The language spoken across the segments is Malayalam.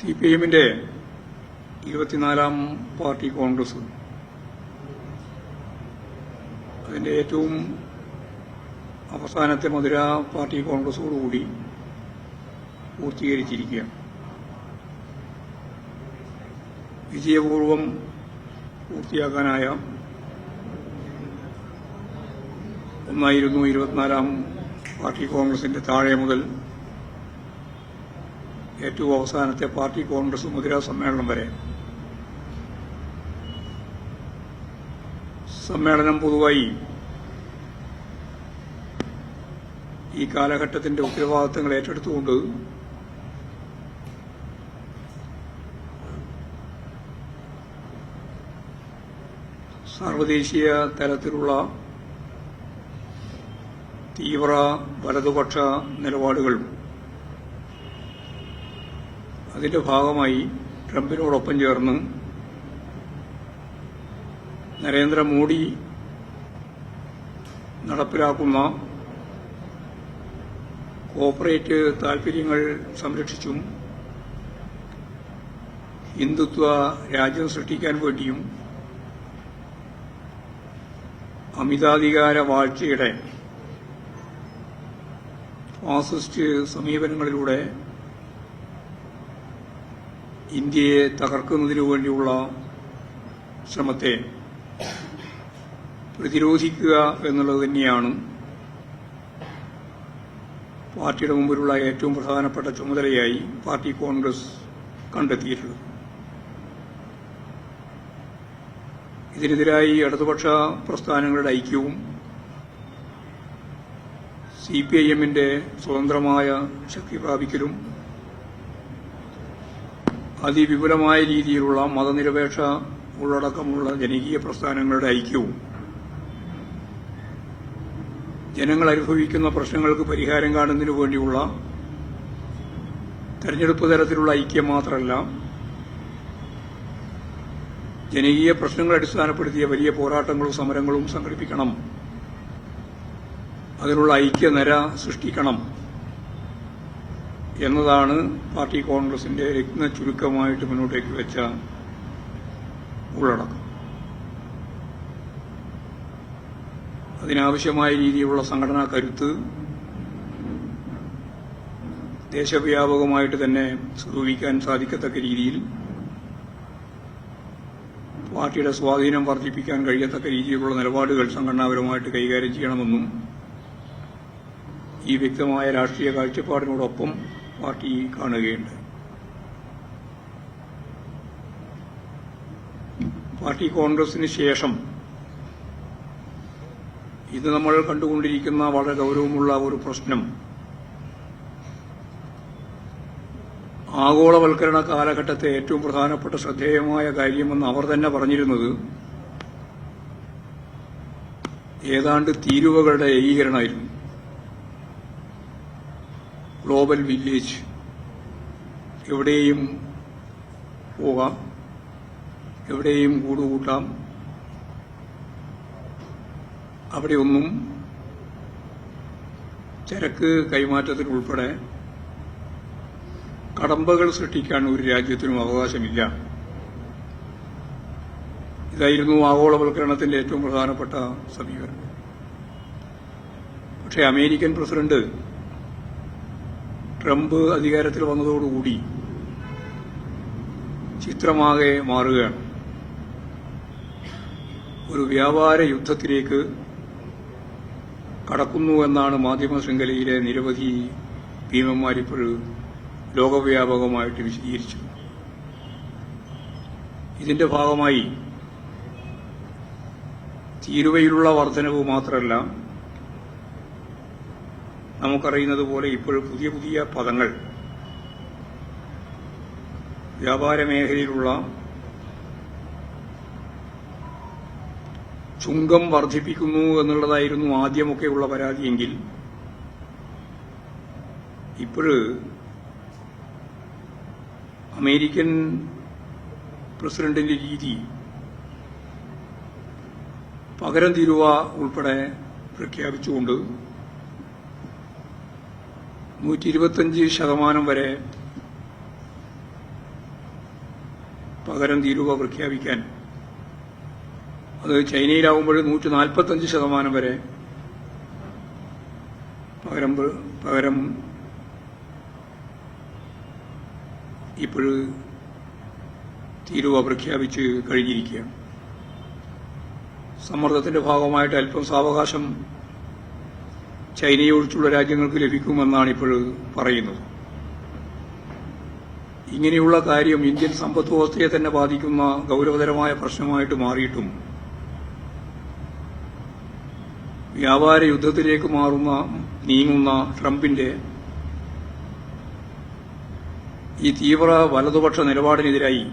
CPIMന്റെ 24ാം പാർട്ടി കോൺഗ്രസ് അതിന്റെ ഏറ്റവും അവസാനത്തെ മധുര പാർട്ടി കോൺഗ്രസോടുകൂടി പൂർത്തീകരിച്ചിരിക്കുകയാണ്. വിജയപൂർവം പൂർത്തിയാക്കാനായ ഒന്നായിരുന്നു 24ാം പാർട്ടി കോൺഗ്രസിന്റെ താഴെ മുതൽ ഏറ്റവും അവസാനത്തെ പാർട്ടി കോൺഗ്രസ് മധുര സമ്മേളനം വരെ. സമ്മേളനം പൊതുവായി ഈ കാലഘട്ടത്തിന്റെ ഉത്തരവാദിത്തങ്ങൾ ഏറ്റെടുത്തുകൊണ്ട് സാർവദേശീയ തലത്തിലുള്ള തീവ്ര വലതുപക്ഷ നിലപാടുകളും അതിന്റെ ഭാഗമായി ട്രംപിനോടൊപ്പം ചേർന്ന് നരേന്ദ്രമോദി നടപ്പിലാക്കുന്ന കോർപ്പറേറ്റ് താൽപര്യങ്ങൾ സംരക്ഷിച്ചും ഹിന്ദുത്വ രാജ്യം സൃഷ്ടിക്കാൻ വേണ്ടിയും അമിതാധികാര വാഴ്ചയുടെ ഫാസിസ്റ്റ് സമീപനങ്ങളിലൂടെ ഇന്ത്യയെ തകർക്കുന്നതിനു വേണ്ടിയുള്ള ശ്രമത്തെ പ്രതിരോധിക്കുക എന്നുള്ളത് തന്നെയാണ് പാർട്ടിയുടെ മുമ്പിലുള്ള ഏറ്റവും പ്രധാനപ്പെട്ട ചുമതലയായി പാർട്ടി കോൺഗ്രസ് കണ്ടെത്തിയിട്ടുള്ളത്. ഇതിനെതിരായി ഇടതുപക്ഷ പ്രസ്ഥാനങ്ങളുടെ ഐക്യവും CPIMന്റെ സ്വതന്ത്രമായ ശക്തി പ്രാപിക്കലും അതിവിപുലമായ രീതിയിലുള്ള മതനിരപേക്ഷ ഉള്ളടക്കമുള്ള ജനകീയ പ്രസ്ഥാനങ്ങളുടെ ഐക്യവും ജനങ്ങൾ അനുഭവിക്കുന്ന പ്രശ്നങ്ങൾക്ക് പരിഹാരം കാണുന്നതിനു വേണ്ടിയുള്ള തെരഞ്ഞെടുപ്പ് തരത്തിലുള്ള ഐക്യം മാത്രമല്ല, ജനകീയ പ്രശ്നങ്ങൾ അടിസ്ഥാനപ്പെടുത്തിയ വലിയ പോരാട്ടങ്ങളും സമരങ്ങളും സംഘടിപ്പിക്കണം, അതിനുള്ള ഐക്യനിര സൃഷ്ടിക്കണം എന്നതാണ് പാർട്ടി കോൺഗ്രസിന്റെ രത്ന ചുരുക്കമായിട്ട് മുന്നോട്ടേക്ക് വെച്ച ഉള്ളടക്കം. അതിനാവശ്യമായ രീതിയിലുള്ള സംഘടനാ കരുത്ത് ദേശവ്യാപകമായിട്ട് തന്നെ സ്വരൂപിക്കാൻ സാധിക്കത്തക്ക രീതിയിൽ പാർട്ടിയുടെ സ്വാധീനം വർദ്ധിപ്പിക്കാൻ കഴിയത്തക്ക രീതിയിലുള്ള നിലപാടുകൾ സംഘടനാപരമായിട്ട് കൈകാര്യം ചെയ്യണമെന്നും ഈ വ്യക്തമായ രാഷ്ട്രീയ കാഴ്ചപ്പാടിനോടൊപ്പം പാർട്ടി കാണുകയുണ്ട്. പാർട്ടി കോൺഗ്രസിന് ശേഷം ഇത് നമ്മൾ കണ്ടുകൊണ്ടിരിക്കുന്ന വളരെ ഗൌരവമുള്ള ഒരു പ്രശ്നം ആഗോളവൽക്കരണ കാലഘട്ടത്തെ ഏറ്റവും പ്രധാനപ്പെട്ട ശ്രദ്ധേയമായ കാര്യമെന്ന് അവർ തന്നെ പറഞ്ഞിരുന്നത് ഏതാണ്ട് തീരുവകളുടെ ഏകീകരണമായിരുന്നു. ഗ്ലോബൽ വില്ലേജ്, എവിടെയും പോകാം, എവിടെയും കൂടുകൂട്ടാം, അവിടെയൊന്നും ചരക്ക് കൈമാറ്റത്തിനുൾപ്പെടെ കടമ്പകൾ സൃഷ്ടിക്കാൻ ഒരു രാജ്യത്തിനും അവകാശമില്ല. ഇതായിരുന്നു ആഗോളവൽക്കരണത്തിന്റെ ഏറ്റവും പ്രധാനപ്പെട്ട സമീപനം. പക്ഷേ അമേരിക്കൻ പ്രസിഡന്റ് ട്രംപ് അധികാരത്തിൽ വന്നതോടുകൂടി ചിത്രമാകെ മാറുകയാണ്. ഒരു വ്യാപാര യുദ്ധത്തിലേക്ക് കടക്കുന്നു എന്നാണ് മാധ്യമ ശൃംഖലയിലെ നിരവധി ഭീമന്മാരിപ്പോൾ ലോകവ്യാപകമായിട്ട് വിശദീകരിച്ചത്. ഇതിന്റെ ഭാഗമായി തീരുവയിലുള്ള വർധനവ് മാത്രമല്ല, നമുക്കറിയുന്നതുപോലെ ഇപ്പോൾ പുതിയ പുതിയ പദങ്ങൾ വ്യാപാര മേഖലയിലുള്ള ചുങ്കം വർദ്ധിപ്പിക്കുന്നു എന്നുള്ളതായിരുന്നു ആദ്യമൊക്കെയുള്ള പരാതിയെങ്കിൽ ഇപ്പോഴ് അമേരിക്കൻ പ്രസിഡന്റിന്റെ രീതി പകരം തീരുവ ഉൾപ്പെടെ പ്രഖ്യാപിച്ചുകൊണ്ട് 125% വരെ പകരം തീരുവ പ്രഖ്യാപിക്കാൻ അത് ചൈനയിലാവുമ്പോൾ 145% വരെ പകരം ഇപ്പോൾ തീരുവ പ്രഖ്യാപിച്ച് കഴിഞ്ഞിരിക്കുകയാണ്. സമ്മർദ്ദത്തിന്റെ ഭാഗമായിട്ട് അല്പം സാവകാശം ചൈനയൊഴിച്ചുള്ള രാജ്യങ്ങൾക്ക് ലഭിക്കുമെന്നാണ് ഇപ്പോൾ പറയുന്നത്. ഇങ്ങനെയുള്ള കാര്യം ഇന്ത്യൻ സമ്പദ് വ്യവസ്ഥയെ തന്നെ ബാധിക്കുന്ന ഗൌരവതരമായ പ്രശ്നമായിട്ട് മാറിയിട്ടും വ്യാപാര യുദ്ധത്തിലേക്ക് നീങ്ങുന്ന ട്രംപിന്റെ ഈ തീവ്ര വലതുപക്ഷ നിലപാടിനെതിരായി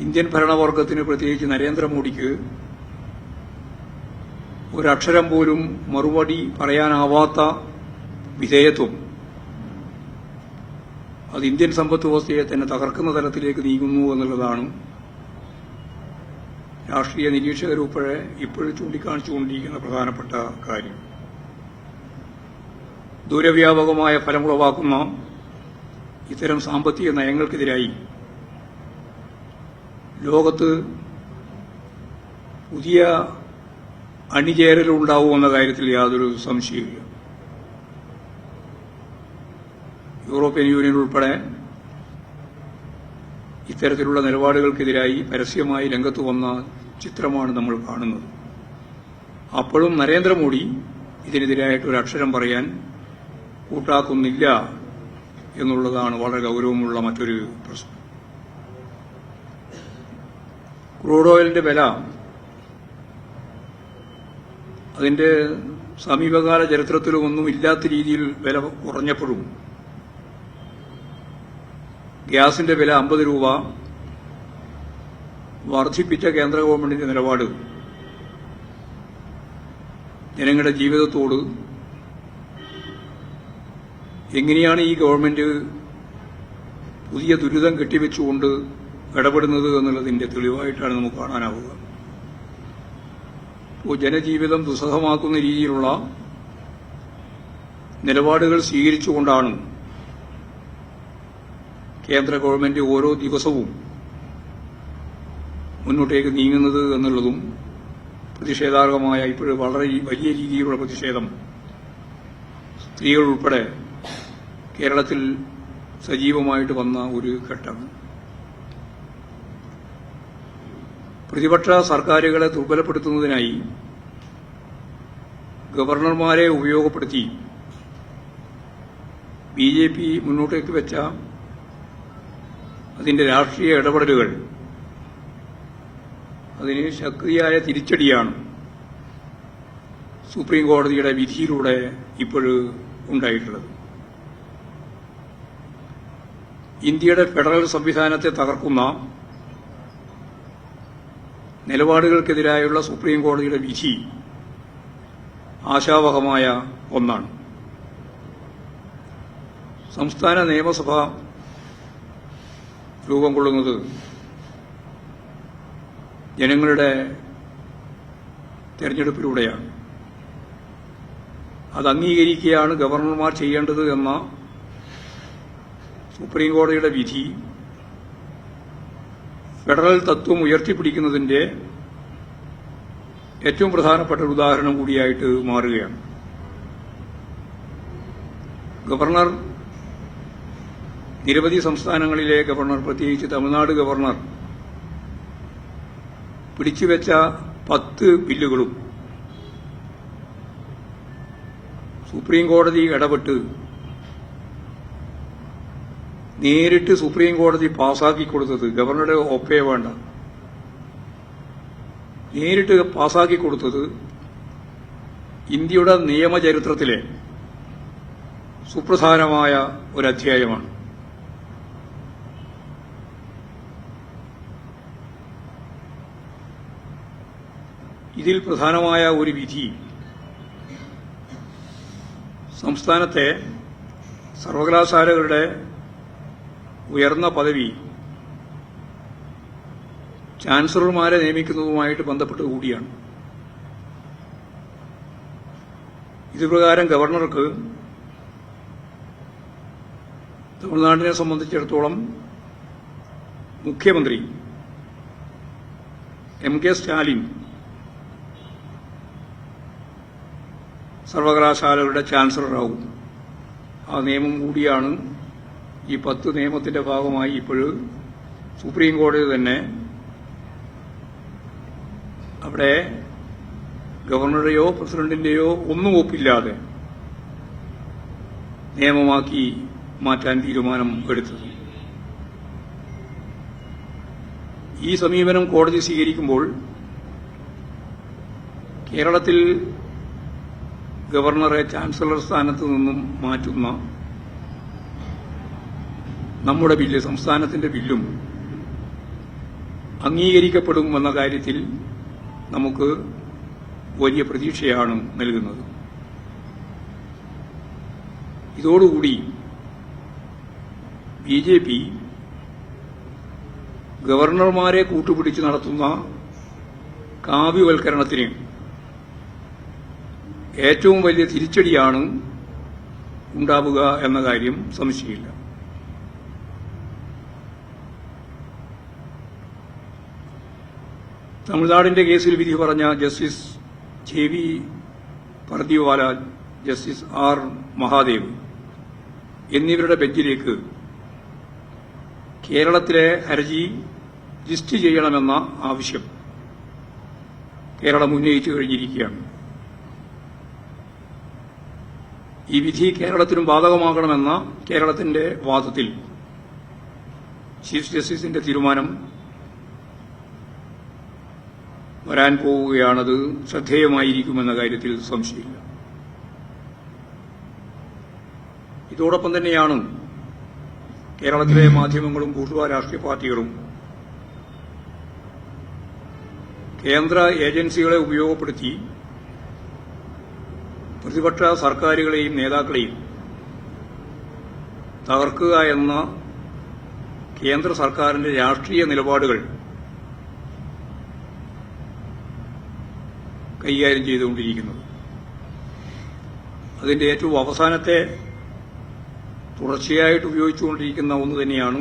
ഇന്ത്യൻ ഭരണവർഗത്തിന്, പ്രത്യേകിച്ച് നരേന്ദ്രമോദിക്ക്, ഒരക്ഷരം പോലും മറുപടി പറയാനാവാത്ത വിധേയത്വം അത് ഇന്ത്യൻ സമ്പദ് വ്യവസ്ഥയെ തന്നെ തകർക്കുന്ന തലത്തിലേക്ക് നീങ്ങുന്നു എന്നുള്ളതാണ് രാഷ്ട്രീയ നിരീക്ഷകരുൾപ്പെടെ ഇപ്പോഴും ചൂണ്ടിക്കാണിച്ചുകൊണ്ടിരിക്കുന്ന പ്രധാനപ്പെട്ട കാര്യം. ദൂരവ്യാപകമായ ഫലമുളവാക്കുന്ന ഇത്തരം സാമ്പത്തിക നയങ്ങൾക്കെതിരായി ലോകത്ത് പുതിയ അണിചേരലുണ്ടാവുമെന്ന കാര്യത്തിൽ യാതൊരു സംശയമില്ല. യൂറോപ്യൻ യൂണിയൻ ഉൾപ്പെടെ ഇത്തരത്തിലുള്ള നിലപാടുകൾക്കെതിരായി പരസ്യമായി രംഗത്ത് വന്ന ചിത്രമാണ് നമ്മൾ കാണുന്നത്. അപ്പോഴും നരേന്ദ്രമോദി ഇതിനെതിരായിട്ട് ഒരു അക്ഷരം പറയാൻ കൂട്ടാക്കുന്നില്ല എന്നുള്ളതാണ് വളരെ ഗൌരവമുള്ള മറ്റൊരു പ്രശ്നം. ക്രൂഡ് ഓയിലിന്റെ വില അതിന്റെ സമീപകാല ചരിത്രത്തിലൊന്നും ഇല്ലാത്ത രീതിയിൽ വില കുറഞ്ഞപ്പോഴും ഗ്യാസിന്റെ വില 50 രൂപ വർദ്ധിപ്പിച്ച കേന്ദ്ര ഗവൺമെന്റിന്റെ നിലപാട് ജനങ്ങളുടെ ജീവിതത്തോട് എങ്ങനെയാണ് ഈ ഗവൺമെന്റ് പുതിയ ദുരിതം കെട്ടിവെച്ചുകൊണ്ട് ഇടപെടുന്നത് എന്നുള്ളതിന്റെ തെളിവായിട്ടാണ് നമുക്ക് കാണാനാവുക. ജനജീവിതം ദുസ്സഹമാക്കുന്ന രീതിയിലുള്ള നിലപാടുകൾ സ്വീകരിച്ചുകൊണ്ടാണ് കേന്ദ്ര ഗവൺമെന്റ് ഓരോ ദിവസവും മുന്നോട്ടേക്ക് നീങ്ങുന്നത് എന്നുള്ളതും പ്രതിഷേധാർഹമായ ഇപ്പോഴും വളരെ വലിയ രീതിയിലുള്ള പ്രതിഷേധം സ്ത്രീകൾ ഉൾപ്പെടെ കേരളത്തിൽ സജീവമായിട്ട് വന്ന ഒരു ഘട്ടം. പ്രതിപക്ഷ സർക്കാരുകളെ ദുർബലപ്പെടുത്തുന്നതിനായി ഗവർണർമാരെ ഉപയോഗപ്പെടുത്തി ബിജെപി മുന്നോട്ടേക്ക് വെച്ച അതിന്റെ രാഷ്ട്രീയ ഇടപെടലുകൾ അതിന് ശക്തിയായ തിരിച്ചടിയാണ് സുപ്രീം കോടതിയുടെ വിധിയിലൂടെ ഇപ്പോഴും ഉണ്ടായിട്ടുള്ളത്. ഇന്ത്യയുടെ ഫെഡറൽ സംവിധാനത്തെ തകർക്കുന്ന നിലപാടുകൾക്കെതിരായുള്ള സുപ്രീം കോടതിയുടെ വിധി ആശാവഹമായ ഒന്നാണ്. സംസ്ഥാന നിയമസഭ രൂപം കൊള്ളുന്നത് ജനങ്ങളുടെ തെരഞ്ഞെടുപ്പിലൂടെയാണ്. അത് അംഗീകരിക്കുകയാണ് ഗവർണർമാർ ചെയ്യേണ്ടത് എന്ന സുപ്രീം കോടതിയുടെ വിധി ഫെഡറൽ തത്വം ഉയർത്തിപ്പിടിക്കുന്നതിന്റെ ഏറ്റവും പ്രധാനപ്പെട്ട ഒരു ഉദാഹരണം കൂടിയായിട്ട് മാറുകയാണ്. ഗവർണർ, നിരവധി സംസ്ഥാനങ്ങളിലെ ഗവർണർ, പ്രത്യേകിച്ച് തമിഴ്നാട് ഗവർണർ പിടിച്ചുവെച്ച 10 ബില്ലുകളും സുപ്രീം കോടതി ഇടപെട്ട് നേരിട്ട് സുപ്രീം കോടതി പാസാക്കി കൊടുത്തത്, ഗവർണറുടെ ഒപ്പേ വേണ്ട, നേരിട്ട് പാസാക്കി കൊടുത്തത് ഇന്ത്യയുടെ നിയമചരിത്രത്തിലെ സുപ്രധാനമായ ഒരു അധ്യായമാണ്. ഇതിൽ പ്രധാനമായ ഒരു വിധി സംസ്ഥാനത്തെ സർവകലാശാലകളുടെ ഉയർന്ന പദവി ചാൻസലർമാരെ നിയമിക്കുന്നതുമായിട്ട് ബന്ധപ്പെട്ട് കൂടിയാണ്. ഇതുപ്രകാരം ഗവർണർക്ക് തമിഴ്നാടിനെ സംബന്ധിച്ചിടത്തോളം മുഖ്യമന്ത്രി എം.കെ. സ്റ്റാലിൻ സർവകലാശാലകളുടെ ചാൻസലറാവും. ആ നിയമം കൂടിയാണ് ഈ 10 നിയമത്തിന്റെ ഭാഗമായി ഇപ്പോൾ സുപ്രീം കോടതി തന്നെ അവിടെ ഗവർണറുടെയോ പ്രസിഡന്റിന്റെയോ ഒന്നും ഒപ്പില്ലാതെ നിയമമാക്കി മാറ്റാൻ തീരുമാനം എടുത്തത്. ഈ സമീപനം കോടതി സ്വീകരിക്കുമ്പോൾ കേരളത്തിൽ ഗവർണറെ ചാൻസലർ സ്ഥാനത്ത് നിന്നും മാറ്റുന്ന നമ്മുടെ ബില്ല്, സംസ്ഥാനത്തിന്റെ ബില്ലും അംഗീകരിക്കപ്പെടുമെന്ന കാര്യത്തിൽ നമുക്ക് വലിയ പ്രതീക്ഷയാണ് നൽകുന്നത്. ഇതോടുകൂടി ബി.ജെ.പി. ഗവർണർമാരെ കൂട്ടുപിടിച്ച് നടത്തുന്ന കാവ്യവൽക്കരണത്തിന് ഏറ്റവും വലിയ തിരിച്ചടിയാണ് ഉണ്ടാവുക എന്ന കാര്യം സംശയമില്ല. തമിഴ്നാടിന്റെ കേസിൽ വിധി പറഞ്ഞ justice J V. Pardiwala, justice R. Mahadev എന്നിവരുടെ ബെഞ്ചിലേക്ക് കേരളത്തിലെ ഹർജി ലിസ്റ്റ് ചെയ്യണമെന്ന ആവശ്യം കേരളം ഉന്നയിച്ചു കഴിഞ്ഞിരിക്കുകയാണ്. ഈ വിധി കേരളത്തിനും ബാധകമാകണമെന്ന കേരളത്തിന്റെ വാദത്തിൽ ചീഫ് ജസ്റ്റിസിന്റെ തീരുമാനം വരാൻ പോവുകയാണത് ശ്രദ്ധേയമായിരിക്കുമെന്ന കാര്യത്തിൽ സംശയമില്ല. ഇതോടൊപ്പം തന്നെയാണ് കേരളത്തിലെ മാധ്യമങ്ങളും ബൂർഷ്വാ രാഷ്ട്രീയ പാർട്ടികളും കേന്ദ്ര ഏജൻസികളെ ഉപയോഗപ്പെടുത്തി പ്രതിപക്ഷ സർക്കാരുകളെയും നേതാക്കളെയും തകർക്കുക എന്ന കേന്ദ്ര സർക്കാരിന്റെ രാഷ്ട്രീയ നിലപാടുകൾ കൈകാര്യം ചെയ്തുകൊണ്ടിരിക്കുന്നത്. അതിന്റെ ഏറ്റവും അവസാനത്തെ തുടർച്ചയായിട്ട് ഉപയോഗിച്ചുകൊണ്ടിരിക്കുന്ന ഒന്ന് തന്നെയാണ്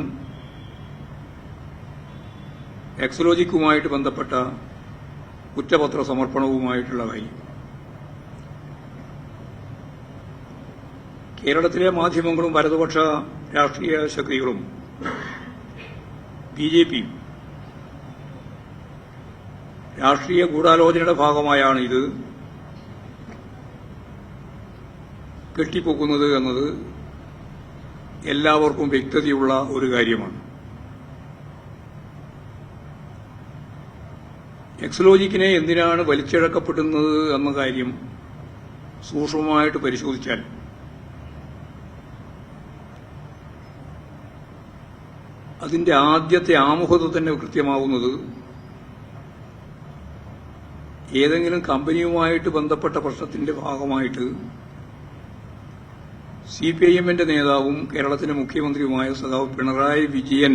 എക്സലോജിക്കുമായിട്ട് ബന്ധപ്പെട്ട കുറ്റപത്ര സമർപ്പണവുമായിട്ടുള്ള കാര്യം. കേരളത്തിലെ മാധ്യമങ്ങളും വലതുപക്ഷ രാഷ്ട്രീയ ശക്തികളും ബി.ജെ.പിയും രാഷ്ട്രീയ ഗൂഢാലോചനയുടെ ഭാഗമായാണ് ഇത് കെട്ടിപ്പൊക്കുന്നത് എന്നത് എല്ലാവർക്കും വ്യക്തതയുള്ള ഒരു കാര്യമാണ്. എക്സലോജിക്കിനെ എന്തിനാണ് വലിച്ചിഴക്കപ്പെടുന്നത് എന്ന കാര്യം സൂക്ഷ്മമായിട്ട് പരിശോധിച്ചാൽ അതിന്റെ ആദ്യത്തെ ആമുഖത്തിൽ തന്നെ കൃത്യമാവുന്നത് ഏതെങ്കിലും കമ്പനിയുമായിട്ട് ബന്ധപ്പെട്ട പ്രശ്നത്തിന്റെ ഭാഗമായിട്ട് സിപിഐഎമ്മിന്റെ നേതാവും കേരളത്തിലെ മുഖ്യമന്ത്രിയുമായ സഖാവ് പിണറായി വിജയൻ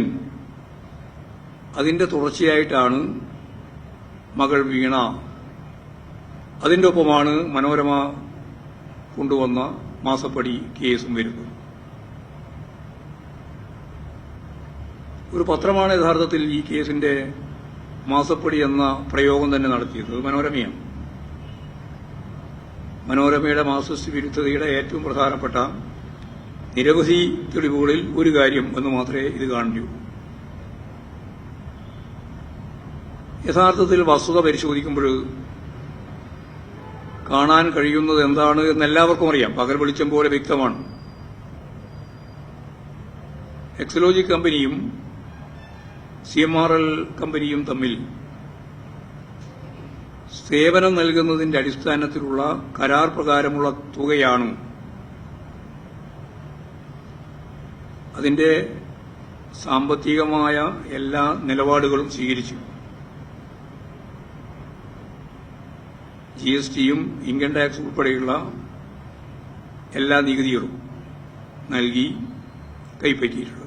അതിന്റെ തുടർച്ചയായിട്ടാണ് മകൾ വീണ, അതിന്റെ ഒപ്പമാണ് മനോരമ കൊണ്ടുവന്ന മാസപ്പടി കേസും വരുന്നത്. ഒരു പത്രമാണ് യഥാർത്ഥത്തിൽ ഈ കേസിന്റെ മാസപ്പടി എന്ന പ്രയോഗം തന്നെ നടത്തിയത്, മനോരമയാണ്. മനോരമയുടെ മാർക്സിസ്റ്റ് വിരുദ്ധതയുടെ ഏറ്റവും പ്രധാനപ്പെട്ട നിരവധി തെളിവുകളിൽ ഒരു കാര്യം എന്ന് മാത്രമേ ഇത് കാണൂ. യഥാർത്ഥത്തിൽ വസ്തുത പരിശോധിക്കുമ്പോൾ കാണാൻ കഴിയുന്നത് എന്താണ് എന്നെല്ലാവർക്കും അറിയാം, പകൽ വെളിച്ചം പോലെ വ്യക്തമാണ്. എക്സലോജി കമ്പനിയും CMRL കമ്പനിയും തമ്മിൽ സേവനം നൽകുന്നതിന്റെ അടിസ്ഥാനത്തിലുള്ള കരാർ പ്രകാരമുള്ള തുകയാണ്. അതിന്റെ സാമ്പത്തികമായ എല്ലാ നിലപാടുകളും സ്വീകരിച്ചു. GSTയും ഇൻകം ടാക്സ് ഉൾപ്പെടെയുള്ള എല്ലാ നികുതികളും നൽകി കൈപ്പറ്റിയിട്ടുള്ളത്.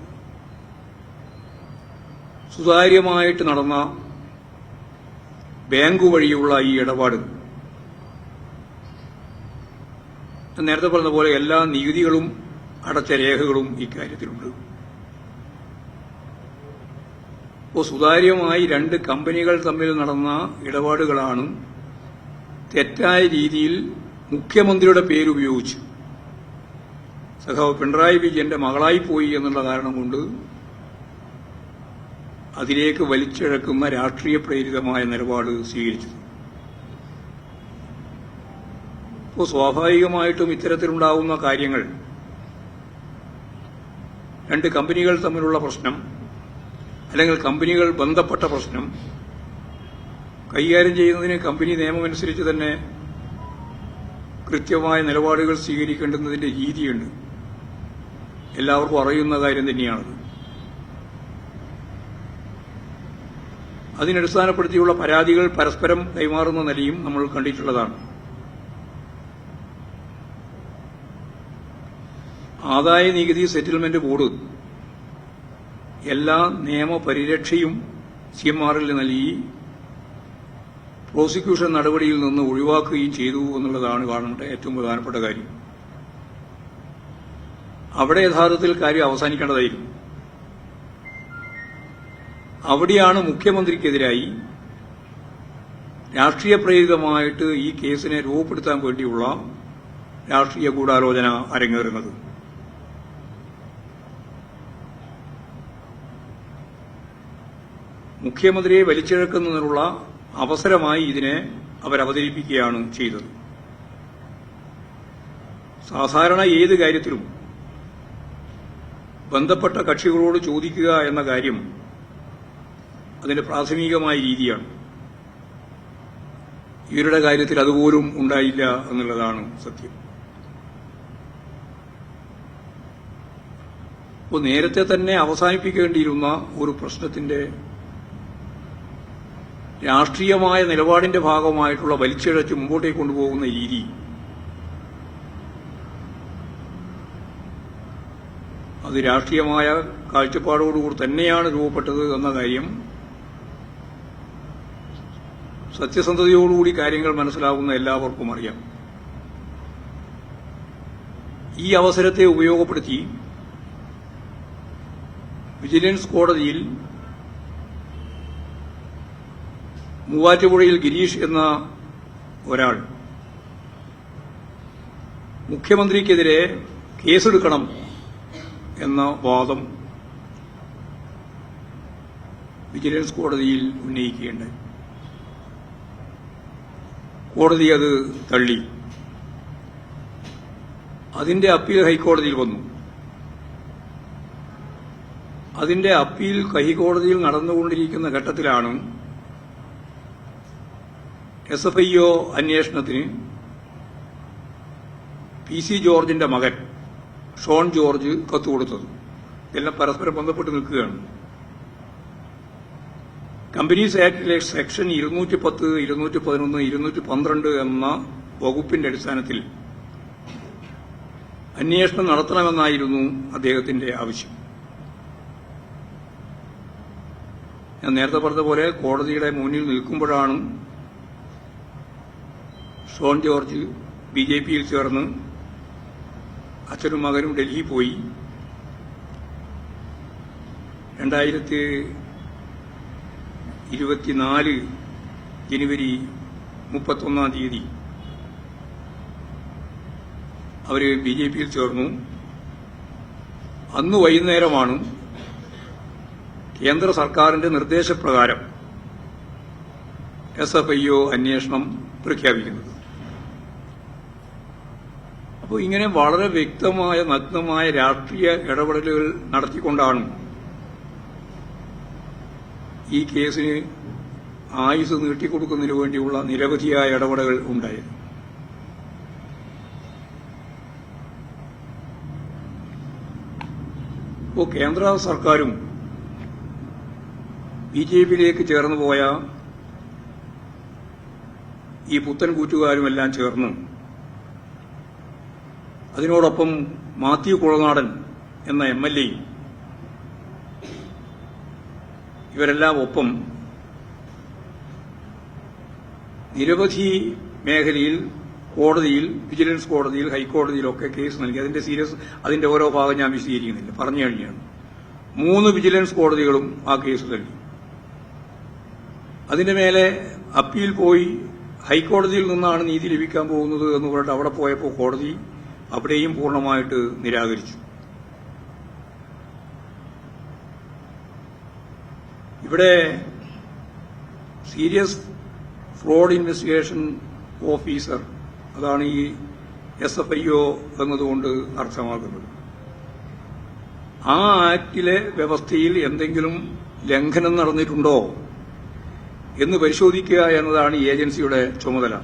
സുതാര്യമായിട്ട് നടന്ന ബാങ്ക് വഴിയുള്ള ഈ ഇടപാട് നേരത്തെ പറഞ്ഞതുപോലെ എല്ലാ നികുതികളും അടച്ച രേഖകളും ഇക്കാര്യത്തിലുണ്ട്. അപ്പോൾ സുതാര്യമായി രണ്ട് കമ്പനികൾ തമ്മിൽ നടന്ന ഇടപാടുകളാണ് തെറ്റായ രീതിയിൽ മുഖ്യമന്ത്രിയുടെ പേരുപയോഗിച്ച് സഖാവ് പിണറായി വിജയന്റെ മകളായിപ്പോയി എന്നുള്ള കാരണം കൊണ്ട് അതിലേക്ക് വലിച്ചിഴക്കുന്ന രാഷ്ട്രീയ പ്രേരിതമായ നിലപാട് സ്വീകരിച്ചത്. അപ്പോൾ സ്വാഭാവികമായിട്ടും ഇത്തരത്തിലുണ്ടാവുന്ന കാര്യങ്ങൾ രണ്ട് കമ്പനികൾ തമ്മിലുള്ള പ്രശ്നം അല്ലെങ്കിൽ കമ്പനികൾ ബന്ധപ്പെട്ട പ്രശ്നം കൈകാര്യം ചെയ്യുന്നതിന് കമ്പനി നിയമമനുസരിച്ച് തന്നെ കൃത്യമായ നിലപാടുകൾ സ്വീകരിക്കേണ്ടുന്നതിന്റെ രീതിയുണ്ട്. എല്ലാവർക്കും അറിയുന്ന കാര്യം തന്നെയാണത്. അതിനടിസ്ഥാനപ്പെടുത്തിയുള്ള പരാതികൾ പരസ്പരം കൈമാറുന്ന നിലയും നമ്മൾ കണ്ടിട്ടുള്ളതാണ്. ആദായ നികുതി സെറ്റിൽമെന്റ് ബോർഡ് എല്ലാ നിയമപരിരക്ഷയും CMRL നൽകി പ്രോസിക്യൂഷൻ നടപടിയിൽ നിന്ന് ഒഴിവാക്കുകയും ചെയ്തു എന്നുള്ളതാണ് കാണേണ്ട ഏറ്റവും പ്രധാനപ്പെട്ട കാര്യം. അവിടെ യഥാർത്ഥത്തിൽ കാര്യം അവസാനിക്കേണ്ടതായിരുന്നു. അവിടെയാണ് മുഖ്യമന്ത്രിക്കെതിരായി രാഷ്ട്രീയ പ്രേരിതമായിട്ട് ഈ കേസിനെ രൂപപ്പെടുത്താൻ വേണ്ടിയുള്ള രാഷ്ട്രീയ ഗൂഢാലോചന അരങ്ങേറുന്നത്. മുഖ്യമന്ത്രിയെ വലിച്ചിഴക്കുന്നതിനുള്ള അവസരമായി ഇതിനെ അവതരിപ്പിക്കുകയാണ് ചെയ്തത്. സാധാരണ ഏത് കാര്യത്തിലും ബന്ധപ്പെട്ട കക്ഷികളോട് ചോദിക്കുക എന്ന കാര്യം അതിന്റെ പ്രാഥമികമായ രീതിയാണ്. ഇവരുടെ കാര്യത്തിൽ അതുപോലും ഉണ്ടായില്ല എന്നുള്ളതാണ് സത്യം. അപ്പോൾ നേരത്തെ തന്നെ അവസാനിപ്പിക്കേണ്ടിയിരുന്ന ഒരു പ്രശ്നത്തിന്റെ രാഷ്ട്രീയമായ നിലപാടിന്റെ ഭാഗമായിട്ടുള്ള വലിച്ചിഴച്ച് മുമ്പോട്ടേക്ക് കൊണ്ടുപോകുന്ന രീതി അത് രാഷ്ട്രീയമായ കാഴ്ചപ്പാടോടുകൂടി തന്നെയാണ് രൂപപ്പെട്ടത് എന്ന കാര്യം സത്യസന്ധതയോടുകൂടി കാര്യങ്ങൾ മനസ്സിലാകുന്ന എല്ലാവർക്കും അറിയാം. ഈ അവസരത്തെ ഉപയോഗപ്പെടുത്തി വിജിലൻസ് കോടതിയിൽ മൂവാറ്റുപുഴയിൽ ഗിരീഷ് എന്ന ഒരാൾ മുഖ്യമന്ത്രിക്കെതിരെ കേസെടുക്കണം എന്ന വാദം വിജിലൻസ് കോടതിയിൽ ഉന്നയിക്കുകയുണ്ടായി. കോടതി അത് തള്ളി. അതിന്റെ അപ്പീൽ ഹൈക്കോടതിയിൽ വന്നു. അതിന്റെ അപ്പീൽ ഹൈക്കോടതിയിൽ നടന്നുകൊണ്ടിരിക്കുന്ന ഘട്ടത്തിലാണ് SFIO അന്വേഷണത്തിന് PC ജോർജിന്റെ മകൻ ഷോൺ ജോർജ് കത്തുകൊടുത്തത്. ഇതെല്ലാം പരസ്പരം ബന്ധപ്പെട്ട് നിൽക്കുകയാണ്. കമ്പനീസ് ആക്ടിലെ സെക്ഷൻ 210, 211, 212 എന്ന വകുപ്പിന്റെ അടിസ്ഥാനത്തിൽ അന്വേഷണം നടത്തണമെന്നായിരുന്നു അദ്ദേഹത്തിന്റെ ആവശ്യം. ഞാൻ നേരത്തെ പറഞ്ഞതുപോലെ കോടതിയുടെ മുന്നിൽ നിൽക്കുമ്പോഴാണ് ഷോൺ ജോർജ് BJPയിൽ ചേർന്ന് അച്ഛനും മകനും ഡൽഹി പോയി 2024 ജനുവരി 31-ാം തീയതി അവർ BJPയിൽ ചേർന്നു. അന്ന് വൈകുന്നേരമാണ് കേന്ദ്ര സർക്കാരിന്റെ നിർദ്ദേശപ്രകാരം SFIO അന്വേഷണം പ്രഖ്യാപിക്കുന്നത്. അപ്പോൾ ഇങ്ങനെ വളരെ വ്യക്തമായ നഗ്നമായ രാഷ്ട്രീയ ഇടപെടലുകൾ നടത്തിക്കൊണ്ടാണ് ഈ കേസിന് ആയുസ് നീട്ടിക്കൊടുക്കുന്നതിന് വേണ്ടിയുള്ള നിരവധിയായ ഇടപെടലുകൾ ഉണ്ടായത്. ഇപ്പോൾ കേന്ദ്ര സർക്കാരും BJPയിലേക്ക് ചേർന്നു പോയ ഈ പുത്തൻ കൂറ്റുകാരുമെല്ലാം ചേർന്ന് അതിനോടൊപ്പം മാത്യു കുളനാടൻ എന്ന MLA ഇവരെല്ലാം ഒപ്പം നിരവധി മേഖലയിൽ കോടതിയിൽ, വിജിലൻസ് കോടതിയിൽ, ഹൈക്കോടതിയിലൊക്കെ കേസ് നൽകി. അതിന്റെ ഓരോ ഭാഗം ഞാൻ വിശദീകരിക്കുന്നില്ല, പറഞ്ഞു കഴിഞ്ഞാണ്. 3 വിജിലൻസ് കോടതികളും ആ കേസ് നൽകി. അതിന്റെ മേലെ അപ്പീൽ പോയി ഹൈക്കോടതിയിൽ നിന്നാണ് നീതി ലഭിക്കാൻ പോകുന്നത് എന്ന് പറഞ്ഞിട്ട് അവിടെ പോയപ്പോൾ കോടതി അവിടെയും പൂർണ്ണമായിട്ട് നിരാകരിച്ചു. ഇവിടെ സീരിയസ് ഫ്രോഡ് ഇൻവെസ്റ്റിഗേഷൻ ഓഫീസർ, അതാണ് ഈ SFIO എന്നതുകൊണ്ട് അർത്ഥമാക്കുന്നത്. ആ ആക്ടിലെ വ്യവസ്ഥയിൽ എന്തെങ്കിലും ലംഘനം നടന്നിട്ടുണ്ടോ എന്ന് പരിശോധിക്കുക എന്നതാണ് ഈ ഏജൻസിയുടെ ചുമതല.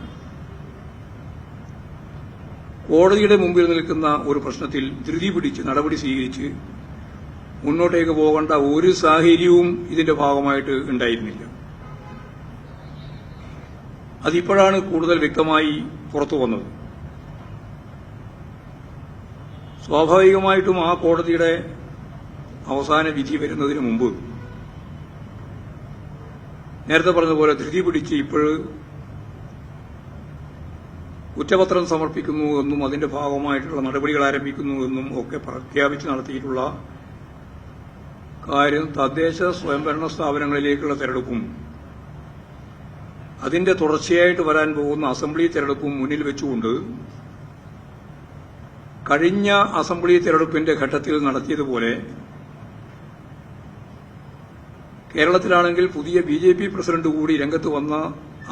കോടതിയുടെ മുമ്പിൽ നിൽക്കുന്ന ഒരു പ്രശ്നത്തിൽ ധൃതി പിടിച്ച് നടപടി സ്വീകരിച്ച് മുന്നോട്ടേക്ക് പോകേണ്ട ഒരു സാഹചര്യവും ഇതിന്റെ ഭാഗമായിട്ട് ഉണ്ടായിരുന്നില്ല. അതിപ്പോഴാണ് കൂടുതൽ വ്യക്തമായി പുറത്തു വന്നത്. സ്വാഭാവികമായിട്ടും ആ കോടതിയുടെ അവസാന വിധി വരുന്നതിന് മുമ്പ് നേരത്തെ പറഞ്ഞതുപോലെ ധൃതി പിടിച്ച് ഇപ്പോൾ കുറ്റപത്രം സമർപ്പിക്കുന്നു എന്നും അതിന്റെ ഭാഗമായിട്ടുള്ള നടപടികൾ ആരംഭിക്കുന്നു എന്നും ഒക്കെ പ്രഖ്യാപിച്ച് നടത്തിയിട്ടുള്ള കാര്യം തദ്ദേശ സ്വയംഭരണ സ്ഥാപനങ്ങളിലേക്കുള്ള തെരഞ്ഞെടുപ്പും അതിന്റെ തുടർച്ചയായിട്ട് വരാൻ പോകുന്ന അസംബ്ലി തെരഞ്ഞെടുപ്പും മുന്നിൽ വെച്ചുകൊണ്ട് കഴിഞ്ഞ അസംബ്ലി തെരഞ്ഞെടുപ്പിന്റെ ഘട്ടത്തിൽ നടത്തിയതുപോലെ കേരളത്തിലാണെങ്കിൽ പുതിയ BJP പ്രസിഡന്റ് കൂടി രംഗത്ത് വന്ന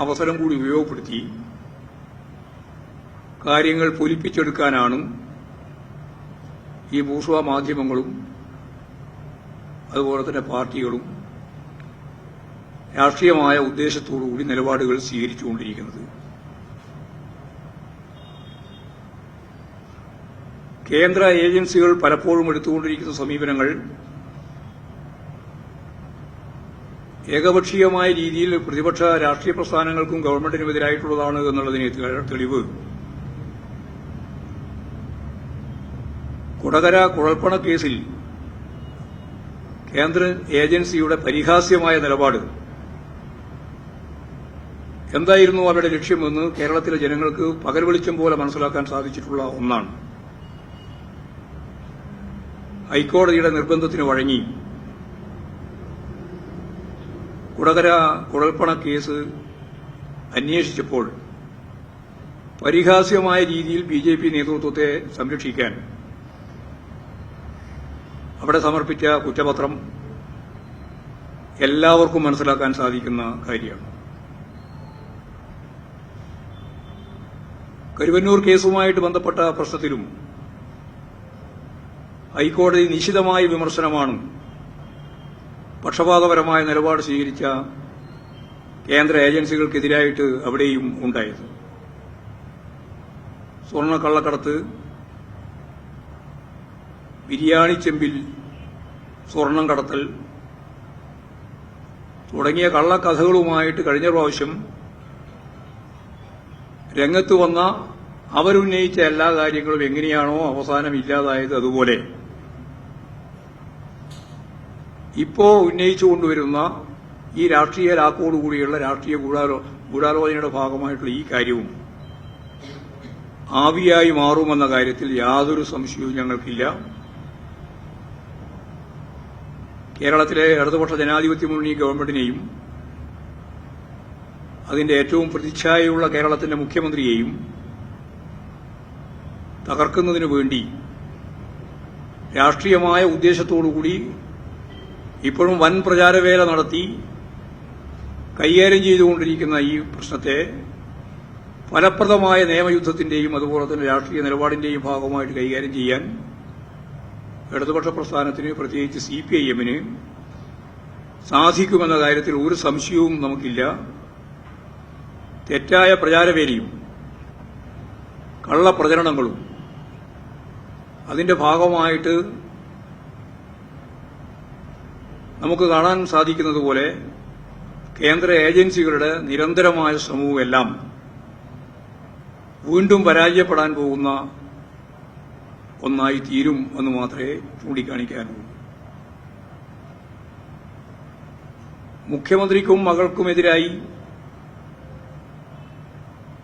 അവസരം കൂടി ഉപയോഗപ്പെടുത്തി കാര്യങ്ങൾ പൊലിപ്പിച്ചെടുക്കാനാണ് ഈ ബൂർഷ്വാ മാധ്യമങ്ങളും അതുപോലെ തന്നെ പാർട്ടികളും രാഷ്ട്രീയമായ ഉദ്ദേശത്തോടുകൂടി നിലപാടുകൾ സ്വീകരിച്ചുകൊണ്ടിരിക്കുന്നത്. കേന്ദ്ര ഏജൻസികൾ പലപ്പോഴും എടുത്തുകൊണ്ടിരിക്കുന്ന സമീപനങ്ങൾ ഏകപക്ഷീയമായ രീതിയിൽ പ്രതിപക്ഷ രാഷ്ട്രീയ പ്രസ്ഥാനങ്ങൾക്കും ഗവൺമെന്റിനുമെതിരായിട്ടുള്ളതാണ് എന്നുള്ളതിന് തെളിവ് കൊടകര കുഴൽപ്പണ കേസിൽ കേന്ദ്ര ഏജൻസിയുടെ പരിഹാസ്യമായ നിലപാട് എന്തായിരുന്നു അവരുടെ ലക്ഷ്യമെന്ന് കേരളത്തിലെ ജനങ്ങൾക്ക് പകൽ വെളിച്ചം പോലെ മനസ്സിലാക്കാൻ സാധിച്ചിട്ടുള്ള ഒന്നാണ്. ഹൈക്കോടതിയുടെ നിർബന്ധത്തിന് വഴങ്ങി കൊടകര കുഴൽപ്പണ കേസ് അന്വേഷിച്ചപ്പോൾ പരിഹാസ്യമായ രീതിയിൽ BJP നേതൃത്വത്തെ സംരക്ഷിക്കാൻ അവിടെ സമർപ്പിച്ച കുറ്റപത്രം എല്ലാവർക്കും മനസ്സിലാക്കാൻ സാധിക്കുന്ന കാര്യമാണ്. കരുവന്നൂർ കേസുമായിട്ട് ബന്ധപ്പെട്ട പ്രശ്നത്തിലും ഹൈക്കോടതി നിശിതമായ വിമർശനമാണ് പക്ഷപാതപരമായ നിലപാട് സ്വീകരിച്ച കേന്ദ്ര ഏജൻസികൾക്കെതിരായിട്ട് അവിടെയും ഉണ്ടായത്. സ്വർണ്ണക്കള്ളക്കടത്ത്, ബിരിയാണി ചെമ്പിൽ സ്വർണം കടത്തൽ തുടങ്ങിയ കള്ളക്കഥകളുമായിട്ട് കഴിഞ്ഞ പ്രാവശ്യം രംഗത്ത് വന്ന അവരുന്നയിച്ച എല്ലാ കാര്യങ്ങളും എങ്ങനെയാണോ അവസാനം ഇല്ലാതായത് അതുപോലെ ഇപ്പോ ഉന്നയിച്ചുകൊണ്ടുവരുന്ന ഈ രാഷ്ട്രീയ ലാക്കോടുകൂടിയുള്ള രാഷ്ട്രീയ ഗൂഢാലോചനയുടെ ഭാഗമായിട്ടുള്ള ഈ കാര്യവും ആവിയായി മാറുമെന്ന കാര്യത്തിൽ യാതൊരു സംശയവും ഞങ്ങൾക്കില്ല. കേരളത്തിലെ ഇടതുപക്ഷ ജനാധിപത്യ മുന്നണി ഗവൺമെന്റിനെയും അതിന്റെ ഏറ്റവും പ്രതിച്ഛായയുള്ള കേരളത്തിന്റെ മുഖ്യമന്ത്രിയെയും തകർക്കുന്നതിനു വേണ്ടി രാഷ്ട്രീയമായ ഉദ്ദേശത്തോടുകൂടി ഇപ്പോഴും വൻ പ്രചാരവേല നടത്തി കൈകാര്യം ചെയ്തുകൊണ്ടിരിക്കുന്ന ഈ പ്രശ്നത്തെ ഫലപ്രദമായ നിയമയുദ്ധത്തിന്റെയും അതുപോലെ തന്നെ രാഷ്ട്രീയ നിലപാടിന്റെയും ഭാഗമായിട്ട് കൈകാര്യം ചെയ്യാൻ ഇടതുപക്ഷ പ്രസ്ഥാനത്തിന്, പ്രത്യേകിച്ച് CPIM-ന് സാധിക്കുമെന്ന കാര്യത്തിൽ ഒരു സംശയവും നമുക്കില്ല. തെറ്റായ പ്രചാരവേലയും കള്ളപ്രചരണങ്ങളും അതിന്റെ ഭാഗമായിട്ട് നമുക്ക് കാണാൻ സാധിക്കുന്നതുപോലെ കേന്ദ്ര ഏജൻസികളുടെ നിരന്തരമായ ശ്രമവുമെല്ലാം വീണ്ടും പരാജയപ്പെടാൻ പോകുന്ന ഒന്നായി തീരും എന്ന് മാത്രമേ ചൂണ്ടിക്കാണിക്കാനുള്ളൂ. മുഖ്യമന്ത്രിക്കും മകൾക്കുമെതിരായി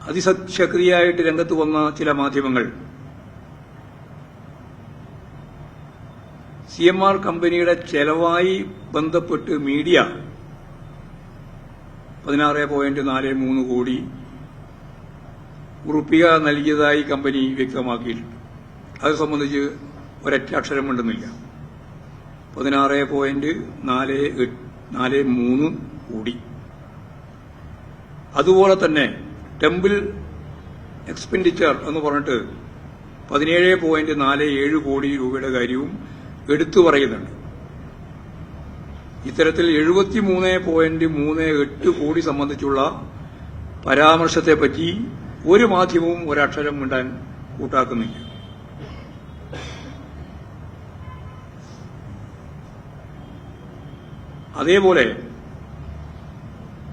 അതിശക്തിയായിട്ട് രംഗത്ത് വന്ന ചില മാധ്യമങ്ങൾ CMR കമ്പനിയുടെ ചെലവായി ബന്ധപ്പെട്ട് മീഡിയ 16.43 കോടി ഉറുപ്പിക നൽകിയതായി കമ്പനി വ്യക്തമാക്കിയിട്ടുണ്ട്. അത് സംബന്ധിച്ച് ഒരൊറ്റ അക്ഷരം മിണ്ടുന്നില്ല. 16.43 കോടി. അതുപോലെ തന്നെ ടെമ്പിൾ എക്സ്പെൻഡിച്ചർ എന്ന് പറഞ്ഞിട്ട് 17.47 കോടി രൂപയുടെ കാര്യവും എടുത്തു പറയുന്നുണ്ട്. ഇത്തരത്തിൽ 73.38 കോടി സംബന്ധിച്ചുള്ള പരാമർശത്തെപ്പറ്റി ഒരു മാധ്യമവും ഒരക്ഷരം മിണ്ടാൻ കൂട്ടാക്കുന്നില്ല. അതേപോലെ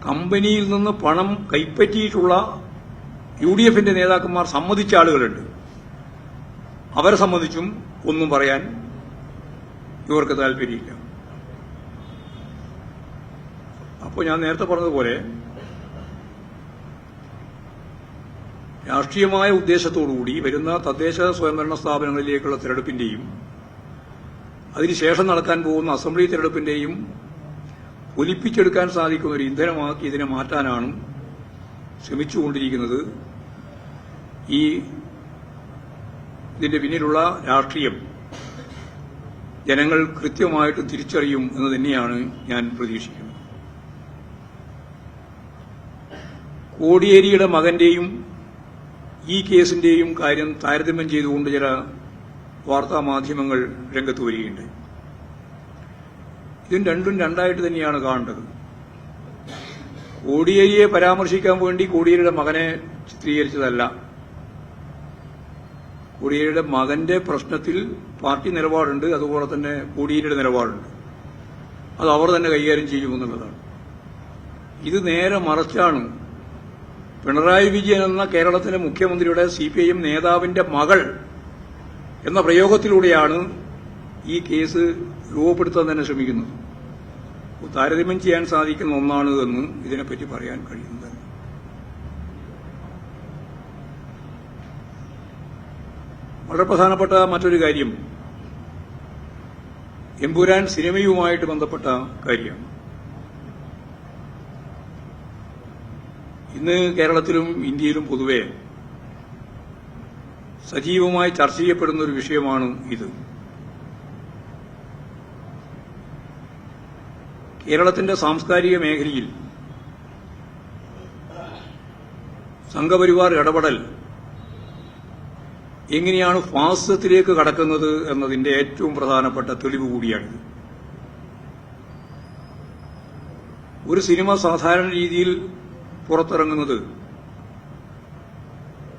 കമ്പനിയിൽ നിന്ന് പണം കൈപ്പറ്റിയിട്ടുള്ള UDFന്റെ നേതാക്കന്മാർ സമ്മതിച്ച ആളുകളുണ്ട്. അവരെ സംബന്ധിച്ചും ഒന്നും പറയാൻ ഇവർക്ക് താൽപര്യമില്ല. അപ്പോൾ ഞാൻ നേരത്തെ പറഞ്ഞതുപോലെ രാഷ്ട്രീയമായ ഉദ്ദേശത്തോടുകൂടി വരുന്ന തദ്ദേശ സ്വയംഭരണ സ്ഥാപനങ്ങളിലേക്കുള്ള തെരഞ്ഞെടുപ്പിന്റെയും അതിനുശേഷം നടക്കാൻ പോകുന്ന അസംബ്ലി തെരഞ്ഞെടുപ്പിന്റെയും ഒലിപ്പിച്ചെടുക്കാൻ സാധിക്കുന്ന ഒരു ഇന്ധനമാക്കി ഇതിനെ മാറ്റാനാണ് ശ്രമിച്ചുകൊണ്ടിരിക്കുന്നത്. ഇതിന്റെ പിന്നിലുള്ള രാഷ്ട്രീയം ജനങ്ങൾ കൃത്യമായിട്ട് തിരിച്ചറിയും എന്ന് തന്നെയാണ് ഞാൻ പ്രതീക്ഷിക്കുന്നത്. കോടിയേരിയുടെ മകന്റെയും ഈ കേസിന്റെയും കാര്യം താരതമ്യം ചെയ്തുകൊണ്ട് ചില വാർത്താ മാധ്യമങ്ങൾ രംഗത്ത് വരികയുണ്ട്. ഇതിന് രണ്ടും രണ്ടായിട്ട് തന്നെയാണ് കാണേണ്ടത്. കോടിയേരിയെ പരാമർശിക്കാൻ വേണ്ടി കോടിയേരിയുടെ മകനെ ചിത്രീകരിച്ചതല്ല. കോടിയേരിയുടെ മകന്റെ പ്രശ്നത്തിൽ പാർട്ടി നിലപാടുണ്ട്, അതുപോലെ തന്നെ കോടിയേരിയുടെ നിലപാടുണ്ട്. അത് അവർ തന്നെ കൈകാര്യം ചെയ്യുമെന്നുള്ളതാണ്. ഇത് നേരെ മറിച്ചാണ്. പിണറായി വിജയൻ എന്ന കേരളത്തിലെ മുഖ്യമന്ത്രിയുടെ CPIM നേതാവിന്റെ മകൾ എന്ന പ്രയോഗത്തിലൂടെയാണ് ഈ കേസ് രൂപപ്പെടുത്താൻ തന്നെ ശ്രമിക്കുന്നത്. താരതമ്യം ചെയ്യാൻ സാധിക്കുന്ന ഒന്നാണ് എന്ന് ഇതിനെപ്പറ്റി പറയാൻ കഴിയുന്നത്. വളരെ പ്രധാനപ്പെട്ട മറ്റൊരു കാര്യം എമ്പുരാൻ സിനിമയുമായിട്ട് ബന്ധപ്പെട്ട കാര്യമാണ്. ഇന്ന് കേരളത്തിലും ഇന്ത്യയിലും പൊതുവെ സജീവമായി ചർച്ച ചെയ്യപ്പെടുന്ന ഒരു വിഷയമാണ് ഇത്. കേരളത്തിന്റെ സാംസ്കാരിക മേഖലയിൽ സംഘപരിവാർ ഇടപെടൽ എങ്ങനെയാണ് ഫാസിസത്തിലേക്ക് കടക്കുന്നത് എന്നതിന്റെ ഏറ്റവും പ്രധാനപ്പെട്ട തെളിവ് കൂടിയാണിത്. ഒരു സിനിമ സാധാരണ രീതിയിൽ പുറത്തിറങ്ങുന്നത്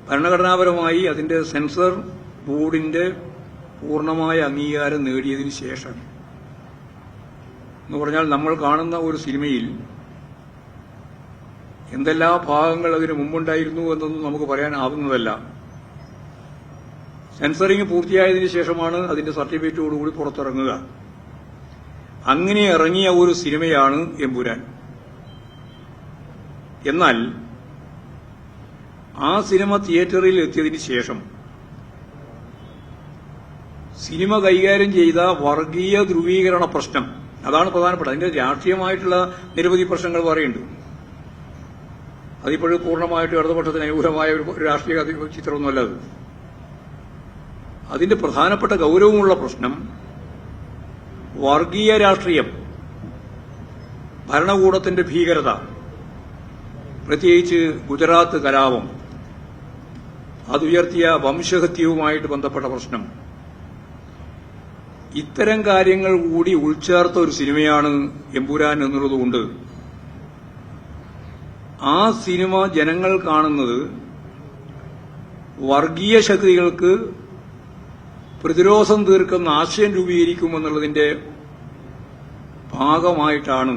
ഭരണഘടനാപരമായി അതിന്റെ സെൻസർ ബോർഡിന്റെ പൂർണ്ണമായ അംഗീകാരം നേടിയതിനു ശേഷം എന്ന് പറഞ്ഞാൽ നമ്മൾ കാണുന്ന ഒരു സിനിമയിൽ എന്തെല്ലാം ഭാഗങ്ങൾ അതിന് മുമ്പുണ്ടായിരുന്നു എന്നൊന്നും നമുക്ക് പറയാനാവുന്നതല്ല. സെൻസറിംഗ് പൂർത്തിയായതിനു ശേഷമാണ് അതിന്റെ സർട്ടിഫിക്കറ്റോടുകൂടി പുറത്തിറങ്ങുക. അങ്ങനെ ഇറങ്ങിയ ഒരു സിനിമയാണ് എമ്പുരാൻ. എന്നാൽ ആ സിനിമ തിയേറ്ററിൽ എത്തിയതിനു ശേഷം സിനിമ കൈകാര്യം ചെയ്ത വർഗീയ ധ്രുവീകരണ പ്രശ്നം, അതാണ് പ്രധാനപ്പെട്ട. അതിന്റെ രാഷ്ട്രീയമായിട്ടുള്ള നിരവധി പ്രശ്നങ്ങൾ പറയുന്നുണ്ട്. അതിപ്പോഴും പൂർണ്ണമായിട്ട് ഇടതുപക്ഷത്തിന് അനുകൂലമായ ഒരു രാഷ്ട്രീയ ചിത്രമൊന്നുമല്ല അത്. അതിന്റെ പ്രധാനപ്പെട്ട ഗൌരവമുള്ള പ്രശ്നം വർഗീയ രാഷ്ട്രീയം, ഭരണകൂടത്തിന്റെ ഭീകരത, പ്രത്യേകിച്ച് ഗുജറാത്ത് കലാപം, അതുയർത്തിയ വംശഹത്യവുമായിട്ട് ബന്ധപ്പെട്ട പ്രശ്നം, ഇത്തരം കാര്യങ്ങൾ കൂടി ഉൾച്ചേർത്ത ഒരു സിനിമയാണ് എമ്പുരാൻ എന്നുള്ളതുകൊണ്ട് ആ സിനിമ ജനങ്ങൾ കാണുന്നത് വർഗീയ ശക്തികൾക്ക് പ്രതിരോധം തീർക്കുന്ന ആശയം രൂപീകരിക്കുമെന്നുള്ളതിന്റെ ഭാഗമായിട്ടാണ്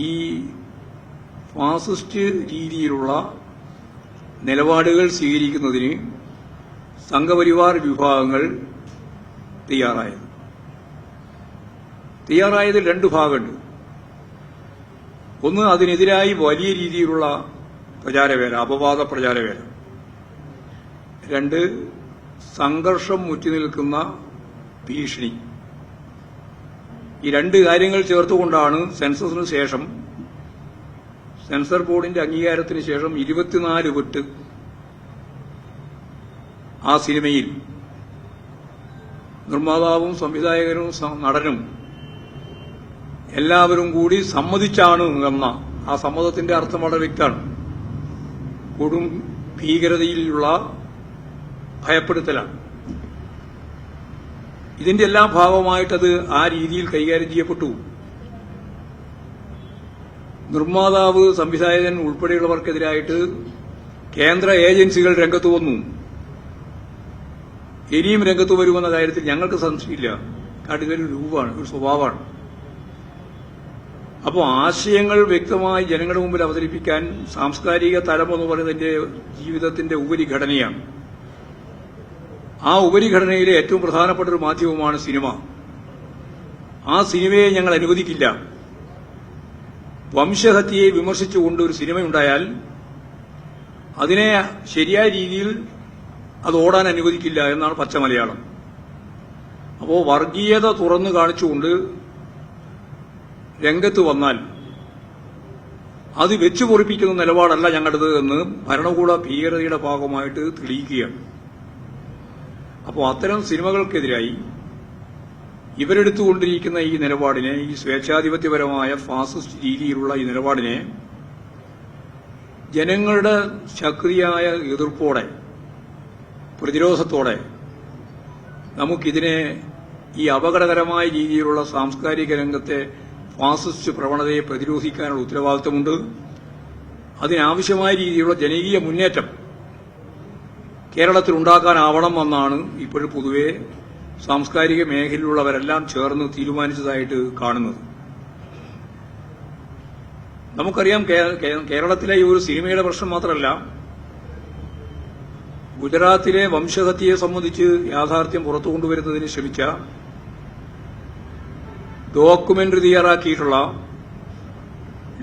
ഈ ഫാസിസ്റ്റ് രീതിയിലുള്ള നിലപാടുകൾ സ്വീകരിക്കുന്നതിന് സംഘപരിവാർ വിഭാഗങ്ങൾ തയ്യാറായതിൽ രണ്ട് ഭാഗമുണ്ട്. ഒന്ന്, അതിനെതിരായി വലിയ രീതിയിലുള്ള പ്രചാരവേല, അപവാദ പ്രചാരവേല. രണ്ട്, സംഘർഷം മുറ്റിനിൽക്കുന്ന ഭീഷണി. ഈ രണ്ട് കാര്യങ്ങൾ ചേർത്തുകൊണ്ടാണ് സെൻസസിന് ശേഷം സെൻസർ ബോർഡിന്റെ അംഗീകാരത്തിന് ശേഷം 24 വിട്ട് ആ സിനിമയിൽ നിർമ്മാതാവും സംവിധായകനും നടനും എല്ലാവരും കൂടി സമ്മതിച്ചാണ് എന്ന ആ സമ്മതത്തിന്റെ അർത്ഥം വളരെ വ്യക്തമാണ്. കൊടും ഭീകരതയിലുള്ള ഭയപ്പെടുത്തലാണ്. ഇതിന്റെ എല്ലാ ഭാഗമായിട്ടത് ആ രീതിയിൽ കൈകാര്യം ചെയ്യപ്പെട്ടു. നിർമ്മാതാവ്, സംവിധായകൻ ഉൾപ്പെടെയുള്ളവർക്കെതിരായിട്ട് കേന്ദ്ര ഏജൻസികൾ രംഗത്ത് വന്നു. ഇനിയും രംഗത്ത് വരുമെന്ന കാര്യത്തിൽ ഞങ്ങൾക്ക് സംശയമില്ല. കാരണം ഇതൊരു രൂപമാണ്, ഒരു സ്വഭാവമാണ്. അപ്പോൾ ആശയങ്ങൾ വ്യക്തമായി ജനങ്ങളുടെ മുമ്പിൽ അവതരിപ്പിക്കാൻ സാംസ്കാരിക തലം എന്ന് പറയുന്നതിന്റെ ജീവിതത്തിന്റെ ഉപരിഘടനയാണ്. ആ ഉപരിഘടനയിലെ ഏറ്റവും പ്രധാനപ്പെട്ട ഒരു മാധ്യമമാണ് സിനിമ. ആ സിനിമയെ ഞങ്ങൾ അനുവദിക്കില്ല. വംശഹത്യയെ വിമർശിച്ചുകൊണ്ട് ഒരു സിനിമയുണ്ടായാൽ അതിനെ ശരിയായ രീതിയിൽ അത് ഓടാൻ അനുവദിക്കില്ല എന്നാണ് പച്ച മലയാളം. അപ്പോൾ വർഗീയത തുറന്നു കാണിച്ചുകൊണ്ട് രംഗത്ത് വന്നാൽ അത് വെച്ചു പൊറിപ്പിക്കുന്ന നിലപാടല്ല ഞങ്ങളുടേത് എന്ന് ഭരണകൂട ഭീകരതയുടെ ഭാഗമായിട്ട് തെളിയിക്കുകയാണ്. അപ്പോൾ അത്തരം സിനിമകൾക്കെതിരായി ഇവരെടുത്തുകൊണ്ടിരിക്കുന്ന ഈ നിലപാടിനെ, ഈ സ്വേച്ഛാധിപത്യപരമായ ഫാസിസ്റ്റ് രീതിയിലുള്ള ഈ നിലപാടിനെ ജനങ്ങളുടെ ശക്തിയായ എതിർപ്പോടെ, പ്രതിരോധത്തോടെ നമുക്കിതിനെ, ഈ അപകടകരമായ രീതിയിലുള്ള സാംസ്കാരിക രംഗത്തെ ഫാസിസ്റ്റ് പ്രവണതയെ പ്രതിരോധിക്കാനുള്ള ഉത്തരവാദിത്തമുണ്ട്. അതിനാവശ്യമായ രീതിയിലുള്ള ജനകീയ മുന്നേറ്റം കേരളത്തിൽ ഉണ്ടാക്കാനാവണം എന്നാണ് ഇപ്പോഴും പൊതുവെ സാംസ്കാരിക മേഖലയിലുള്ളവരെല്ലാം ചേർന്ന് തീരുമാനിച്ചതായിട്ട് കാണുന്നത്. നമുക്കറിയാം, കേരളത്തിലെ ഈ ഒരു സിനിമയുടെ പ്രശ്നം മാത്രമല്ല, ഗുജറാത്തിലെ വംശഹത്യയെ സംബന്ധിച്ച് യാഥാർത്ഥ്യം പുറത്തു കൊണ്ടുവരുന്നതിന് ശ്രമിച്ച ഡോക്യുമെന്ററി തയ്യാറാക്കിയിട്ടുള്ള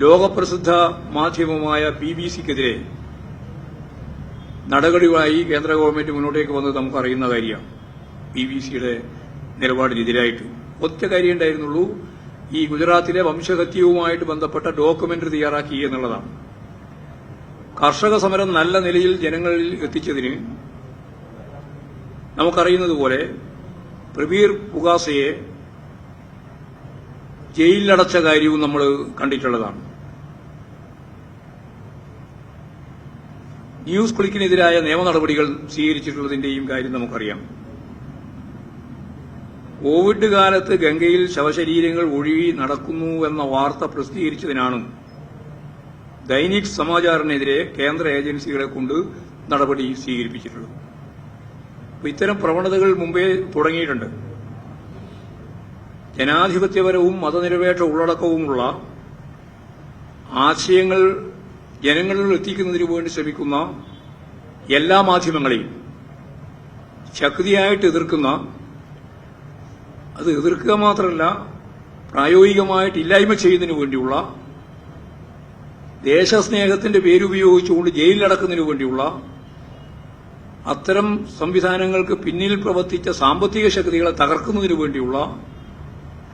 ലോകപ്രസിദ്ധ മാധ്യമമായ BBC-ക്കെതിരെ നടപടിയുമായി കേന്ദ്ര ഗവൺമെന്റ് മുന്നോട്ടേക്ക് വന്നത് നമുക്കറിയുന്ന കാര്യമാണ്. BBC-യുടെ നിലപാടിനെതിരായിട്ട് ഒറ്റ കാര്യം ഉണ്ടായിരുന്നുള്ളൂ, ഈ ഗുജറാത്തിലെ വംശഹത്യവുമായിട്ട് ബന്ധപ്പെട്ട ഡോക്യുമെന്ററി തയ്യാറാക്കി എന്നുള്ളതാണ്. കർഷക സമരം നല്ല നിലയിൽ ജനങ്ങളിൽ എത്തിച്ചതിന് നമുക്കറിയുന്നതുപോലെ പ്രബീർ പുഗാസയെ ജയിലിലടച്ച കാര്യവും നമ്മൾ കണ്ടിട്ടുള്ളതാണ്. ന്യൂസ് ക്ലിക്കിനെതിരായ നിയമ നടപടികൾ സ്വീകരിച്ചിട്ടുള്ളതിന്റെയും കാര്യം നമുക്കറിയാം. കോവിഡ് കാലത്ത് ഗംഗയിൽ ശവശരീരങ്ങൾ ഒഴുകി നടക്കുന്നുവെന്ന വാർത്ത പ്രസിദ്ധീകരിച്ചതിനാണ് ദൈനിക് സമാചാറിനെതിരെ കേന്ദ്ര ഏജൻസികളെ കൊണ്ട് നടപടി സ്വീകരിപ്പിച്ചിട്ടുള്ളത്. ഇത്തരം പ്രവണതകൾ മുമ്പേ തുടങ്ങിയിട്ടുണ്ട്. ജനാധിപത്യപരവും മതനിരപേക്ഷ ഉള്ളടക്കവുമുള്ള ആശയങ്ങൾ ജനങ്ങളിൽ എത്തിക്കുന്നതിനു വേണ്ടി ശ്രമിക്കുന്ന എല്ലാ മാധ്യമങ്ങളെയും ശക്തിയായിട്ട് എതിർക്കുന്ന, അത് എതിർക്കുക മാത്രമല്ല പ്രായോഗികമായിട്ട് ഇല്ലായ്മ ചെയ്യുന്നതിനു വേണ്ടിയുള്ള, ദേശസ്നേഹത്തിന്റെ പേരുപയോഗിച്ചുകൊണ്ട് ജയിലിലടക്കുന്നതിനു വേണ്ടിയുള്ള അത്തരം സംവിധാനങ്ങൾക്ക് പിന്നിൽ പ്രവർത്തിച്ച സാമ്പത്തിക ശക്തികളെ തകർക്കുന്നതിനു വേണ്ടിയുള്ള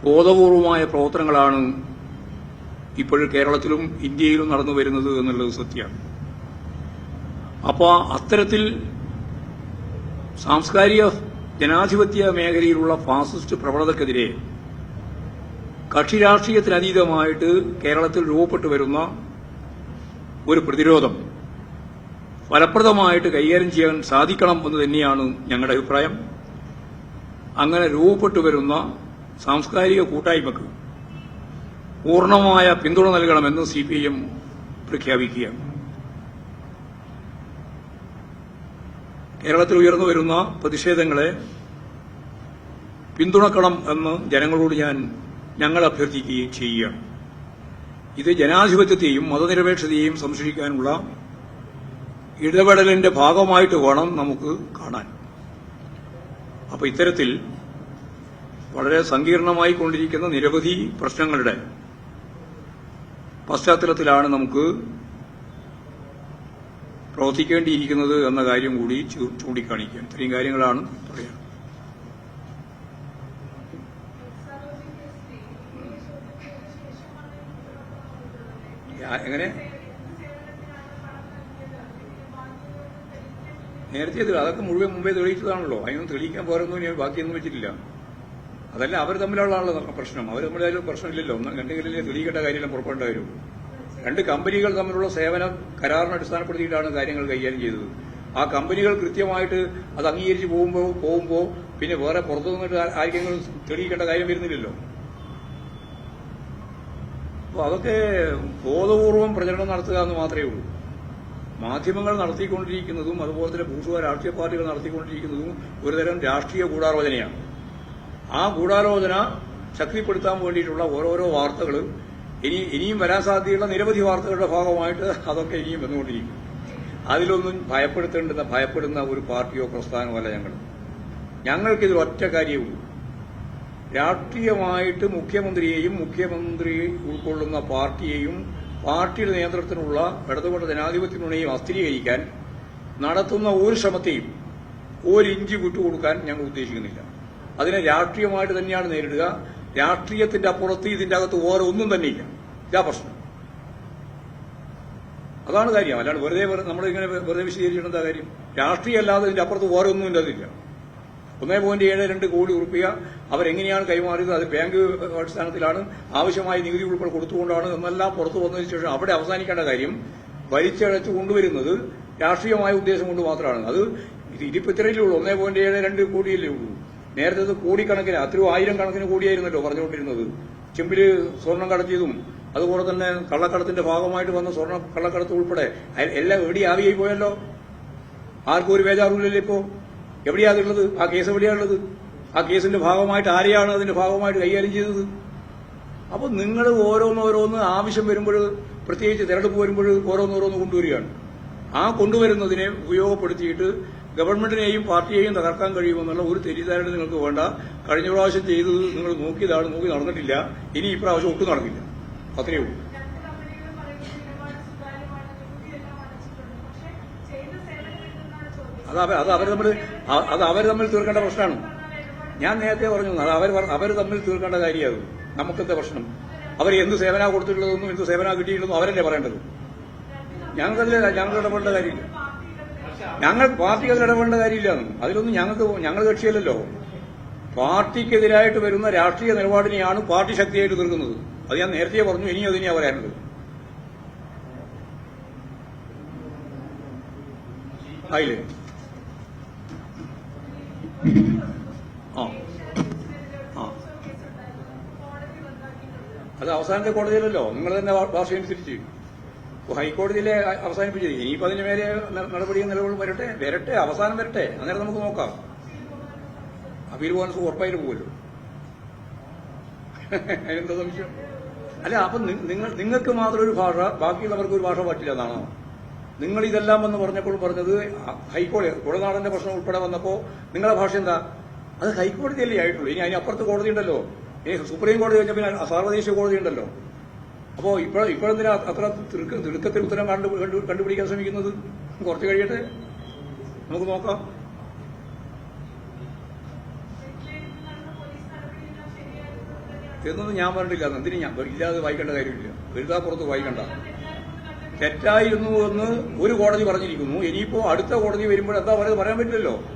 ബോധപൂർവമായ പ്രവർത്തനങ്ങളാണ് ഇപ്പോഴും കേരളത്തിലും ഇന്ത്യയിലും നടന്നു വരുന്നത് എന്നുള്ളത് സത്യമാണ്. അപ്പോൾ അത്തരത്തിൽ സാംസ്കാരിക ജനാധിപത്യ മേഖലയിലുള്ള ഫാസിസ്റ്റ് പ്രവണതക്കെതിരെ കക്ഷി രാഷ്ട്രീയത്തിനതീതമായിട്ട് കേരളത്തിൽ രൂപപ്പെട്ടു വരുന്ന ഒരു പ്രതിരോധം ഫലപ്രദമായിട്ട് കൈകാര്യം ചെയ്യാൻ സാധിക്കണം എന്ന് തന്നെയാണ് ഞങ്ങളുടെ അഭിപ്രായം. അങ്ങനെ രൂപപ്പെട്ടു വരുന്ന സാംസ്കാരിക കൂട്ടായ്മക്ക് പൂർണ്ണമായ പിന്തുണ നൽകണമെന്ന് CPIM പ്രഖ്യാപിക്കുകയാണ്. കേരളത്തിൽ ഉയർന്നു വരുന്ന പ്രതിഷേധങ്ങളെ പിന്തുണക്കണം എന്ന് ജനങ്ങളോട് ഞങ്ങൾ അഭ്യർത്ഥിക്കുകയും ചെയ്യുകയാണ്. ഇത് ജനാധിപത്യത്തെയും മതനിരപേക്ഷതയെയും സംരക്ഷിക്കാനുള്ള ഇടപെടലിന്റെ ഭാഗമായിട്ട് വേണം നമുക്ക് കാണാൻ. അപ്പോൾ ഇത്തരത്തിൽ വളരെ സങ്കീർണമായി കൊണ്ടിരിക്കുന്ന നിരവധി പ്രശ്നങ്ങളുടെ പശ്ചാത്തലത്തിലാണ് നമുക്ക് പ്രവർത്തിക്കേണ്ടിയിരിക്കുന്നത് എന്ന കാര്യം കൂടി ചൂണ്ടിക്കാണിക്കാൻ. ഇത്രയും കാര്യങ്ങളാണ് പറയാൻ. എങ്ങനെ നേരത്തെ അതൊക്കെ മുമ്പേ തെളിയിച്ചതാണല്ലോ. അതിനൊന്നും തെളിയിക്കാൻ പോരൊന്നും ഞാൻ ബാക്കിയൊന്നും വെച്ചിട്ടില്ല. അതല്ല അവർ തമ്മിലുള്ളതാണല്ലോ പ്രശ്നം. അവർ തമ്മിലായാലും പ്രശ്നമില്ലല്ലോ. എന്തെങ്കിലും തെളിയിക്കേണ്ട കാര്യമെല്ലാം പുറപ്പെടേണ്ട വരും. രണ്ട് കമ്പനികൾ തമ്മിലുള്ള സേവന കരാറിനെ അടിസ്ഥാനപ്പെടുത്തിയിട്ടാണ് കാര്യങ്ങൾ കൈകാര്യം ചെയ്തത്. ആ കമ്പനികൾ കൃത്യമായിട്ട് അത് അംഗീകരിച്ച് പോകുമ്പോൾ പിന്നെ വേറെ പുറത്തു നിന്നിട്ട് ആർക്കെങ്കിലും തെളിയിക്കേണ്ട കാര്യം വരുന്നില്ലല്ലോ. അപ്പോൾ അതൊക്കെ ബോധപൂർവം പ്രചരണം നടത്തുക എന്ന് മാത്രമേ ഉള്ളൂ. മാധ്യമങ്ങൾ നടത്തിക്കൊണ്ടിരിക്കുന്നതും അതുപോലെ തന്നെ ഭൂഷ രാഷ്ട്രീയ പാർട്ടികൾ നടത്തിക്കൊണ്ടിരിക്കുന്നതും ഒരുതരം രാഷ്ട്രീയ ഗൂഢാലോചനയാണ്. ആ ഗൂഢാലോചന ശക്തിപ്പെടുത്താൻ വേണ്ടിയിട്ടുള്ള ഓരോരോ വാർത്തകൾ ഇനിയും വരാൻ സാധ്യതയുള്ള നിരവധി വാർത്തകളുടെ ഭാഗമായിട്ട് അതൊക്കെ ഇനിയും വന്നുകൊണ്ടിരിക്കും. അതിലൊന്നും ഭയപ്പെടുന്ന ഒരു പാർട്ടിയോ പ്രസ്ഥാനമോ അല്ല ഞങ്ങൾക്കിത് ഒറ്റ കാര്യമുള്ളൂ. രാഷ്ട്രീയമായിട്ട് മുഖ്യമന്ത്രിയെയും മുഖ്യമന്ത്രി ഉൾക്കൊള്ളുന്ന പാർട്ടിയെയും പാർട്ടിയുടെ നിയന്ത്രണത്തിനുള്ള ഇടതുപക്ഷ ജനാധിപത്യ മുന്നണിയെയും അസ്ഥിരീകരിക്കാൻ നടത്തുന്ന ഒരു ശ്രമത്തെയും ഒരിഞ്ച് വിട്ടുകൊടുക്കാൻ ഞങ്ങൾ ഉദ്ദേശിക്കുന്നില്ല. അതിനെ രാഷ്ട്രീയമായിട്ട് തന്നെയാണ് നേരിടുക. രാഷ്ട്രീയത്തിന്റെ അപ്പുറത്ത് ഇതിന്റെ അകത്ത് വേറെ ഒന്നും തന്നെയില്ല. ഇതാ പ്രശ്നം. അതാണ് കാര്യം. അല്ലാണ്ട് നമ്മളിങ്ങനെ വെറുതെ വിശദീകരിച്ചിട്ടുണ്ടാ കാര്യം? രാഷ്ട്രീയം അല്ലാതെ ഇതിന്റെ അപ്പുറത്ത് വേറെ ഒന്നും ഇല്ലതില്ല. 1.72 കോടി ഉറുപ്പിക അവരെങ്ങനെയാണ് കൈമാറിയത്? അത് ബാങ്ക് അടിസ്ഥാനത്തിലാണ്, ആവശ്യമായ നികുതി ഉൾപ്പെടെ കൊടുത്തുകൊണ്ടാണ് എന്നെല്ലാം പുറത്തു വന്നതിന് ശേഷം അവിടെ അവസാനിക്കേണ്ട കാര്യം വലിച്ചഴച്ചു കൊണ്ടുവരുന്നത് രാഷ്ട്രീയമായ ഉദ്ദേശം കൊണ്ട് മാത്രമാണ്. അത് ഇതിപ്പോ ഇത്രയല്ലേ ഉള്ളൂ, 1.72 കോടിയല്ലേ ഉള്ളൂ. നേരത്തെ കോടിക്കണക്കിന്, അത്രയും 1000 കണക്കിന് കോടിയായിരുന്നല്ലോ പറഞ്ഞുകൊണ്ടിരുന്നത്. ചെമ്പില് സ്വർണം കടത്തിയതും അതുപോലെ തന്നെ കള്ളക്കടത്തിന്റെ ഭാഗമായിട്ട് വന്ന സ്വർണ്ണ കള്ളക്കടത്ത് ഉൾപ്പെടെ എല്ലാം ആവിയായി പോയല്ലോ. ആർക്കും ഒരു ബേജാറില്ലല്ലോ. ഇപ്പോ എവിടെയാണുള്ളത്? ആ കേസ് എവിടെയാണുള്ളത്? ആ കേസിന്റെ ഭാഗമായിട്ട് ആരെയാണ് അതിന്റെ ഭാഗമായിട്ട് കൈകാര്യം ചെയ്തത്? അപ്പൊ നിങ്ങൾ ഓരോന്നോരോന്ന് ആവശ്യം വരുമ്പോൾ, പ്രത്യേകിച്ച് തെരഞ്ഞെടുപ്പ് വരുമ്പോൾ ഓരോന്നോരോന്ന് കൊണ്ടുവരികയാണ്. ആ കൊണ്ടുവരുന്നതിനെ ഉപയോഗപ്പെടുത്തിയിട്ട് ഗവൺമെന്റിനെയും പാർട്ടിയെയും തകർക്കാൻ കഴിയുമെന്നുള്ള ഒരു തെറ്റിദ്ധാരണ നിങ്ങൾക്ക് വേണ്ട. കഴിഞ്ഞ പ്രാവശ്യം ചെയ്തത് നിങ്ങൾ നോക്കി നടന്നിട്ടില്ല. ഇനി ഈ പ്രാവശ്യം ഒട്ടും നടന്നില്ല. അത്രയേ ഉള്ളൂ. അത് അവർ തമ്മിൽ തീർക്കേണ്ട പ്രശ്നമാണ്. ഞാൻ നേരത്തെ പറഞ്ഞു, അവർ തമ്മിൽ തീർക്കേണ്ട കാര്യമാണ്. നമുക്കെന്താ പ്രശ്നം? അവർ എന്ത് സേവന കൊടുത്തിട്ടുള്ളതെന്നും എന്ത് സേവന കിട്ടിയിട്ടുള്ളതും അവരല്ലേ പറയേണ്ടത്. ഞങ്ങൾ ഇടപെടേണ്ട കാര്യമില്ല. പാർട്ടിക്ക് അതിൽ ഇടപെടേണ്ട കാര്യമില്ല. അതിലൊന്നും ഞങ്ങൾ കക്ഷിയല്ലല്ലോ. പാർട്ടിക്കെതിരായിട്ട് വരുന്ന രാഷ്ട്രീയ നിലപാടിനെയാണ് പാർട്ടി ശക്തിയായിട്ട് തീർക്കുന്നത്. അത് ഞാൻ നേരത്തെ പറഞ്ഞു. ഇനിയും അതിനെയാ പറയാനുള്ളത്. ആയില്ലേ? അത് അവസാനത്തെ കോടതിയിലല്ലോ. നിങ്ങൾ തന്നെ ഭാഷയനുസരിച്ച് ഹൈക്കോടതിയിലെ അവസാനിപ്പിച്ചത്. ഇനിയിപ്പോ അതിന് മേലെ നടപടിയും നിലവിലും വരട്ടെ, അവസാനം വരട്ടെ. അന്നേരം നമുക്ക് നോക്കാം. അപ്പീൽ പോകാൻ ഉറപ്പായിട്ട് പോകുമല്ലോ. അതിനെന്താ സംശയം? അല്ല, അപ്പൊ നിങ്ങൾക്ക് മാത്രം ഒരു ഭാഷ, ബാക്കിയുള്ളവർക്ക് ഒരു ഭാഷ പറ്റില്ല എന്നാണോ? നിങ്ങൾ ഇതെല്ലാം എന്ന് പറഞ്ഞപ്പോൾ പറഞ്ഞത് ഹൈക്കോടതി കുടനാടന്റെ പ്രശ്നം ഉൾപ്പെടെ വന്നപ്പോ നിങ്ങളുടെ ഭാഷ എന്താ? അത് ഹൈക്കോടതിയല്ലേ ആയിട്ടുള്ളൂ. ഇനി അതിനപ്പുറത്ത് കോടതി ഉണ്ടല്ലോ. സുപ്രീം കോടതി കഴിഞ്ഞ പിന്നെ സാർവദേശീയ കോടതി ഉണ്ടല്ലോ. അപ്പോ ഇപ്പോഴെന്തിനാ അത്ര തിടുക്കത്തിൽ ഉത്തരം കണ്ടുപിടിക്കാൻ ശ്രമിക്കുന്നത്? കുറച്ച് കഴിയട്ടെ, നമുക്ക് നോക്കാം. എന്നൊന്നും ഞാൻ പറഞ്ഞിട്ടില്ല. എന്തിനും ഞാൻ ഇല്ലാതെ വായിക്കേണ്ട കാര്യമില്ല. എഴുതാപ്പുറത്ത് വായിക്കണ്ട. തെറ്റായിരുന്നു എന്ന് ഒരു കോടതി പറഞ്ഞിരിക്കുന്നു. ഇനിയിപ്പോ അടുത്ത കോടതി വരുമ്പോൾ എന്താ പറയുന്നത് പറയാൻ പറ്റില്ലല്ലോ.